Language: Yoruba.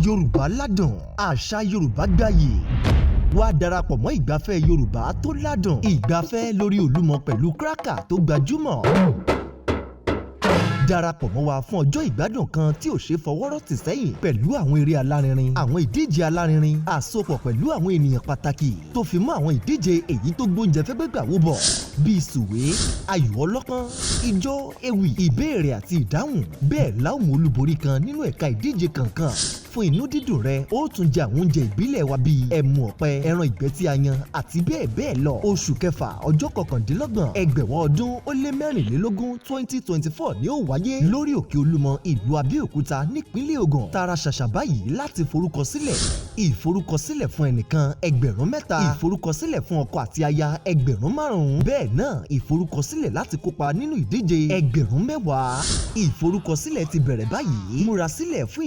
Yorùbá ládùn, àṣà Yorùbá gbàyè. Wá darapọ̀ mọ́ ìgbafẹ́ Yorùbá tó ládùn. Ìgbafẹ́ lórí Olúmọ pẹ̀lú cracker tó gbajúmọ̀. Darapọ̀ mọ́ wa fún ọjọ́ ìgbádùn kan tí ò ṣe fọwọ́rọ́ tì sẹ́yìn pẹ̀lú àwọn eré alarinrin, àwọn ìdíje alarinrin, àsopọ̀ pẹ̀lú àwọn ènìyàn pàtàkì tó fi mọ́ àwọn ìdíje èyí tó gbóúnjẹ fẹ́gbẹ́ gbà wó bọ̀ bíi Suwe, Ayo Olopon, ijó, ewì, Ibeere àti Idahun. Bẹ́ẹ̀ la ó mú olúborí kan nínú ẹ̀ka ìdíje kankan. Fún inú dídùn rẹ, ó tún jẹ àwọn oúnjẹ ìbílẹ̀ wa bíi Emu Ope, ẹran ìgbẹ́ tí a yan àti bẹ́ẹ̀ bẹ́ẹ̀ lọ. Oṣù Kefa ọjọ́ 29 ẹgbẹ̀wọ̀ ọdún ó lé 24 2024 ni ó wáyé lórí Oke Olumo ìlú Abeokuta nípínlẹ̀ Ògùn. Tara ṣàṣà báyìí láti forúkọsílẹ̀. Ìforúkọsílẹ̀ fún ẹnìkan Ẹgbẹ̀rún 3, ìforúkọsílẹ̀ fún ọkọ àti aya Ẹgbẹ̀rún 5. Bẹ́ẹ̀ náà ìforúkọsílẹ̀ láti kópa nínú ìdíje Egberun Mewa. Ìforúkọsílẹ̀ ti bẹ̀rẹ̀ báyìí. Múra sílẹ̀ fún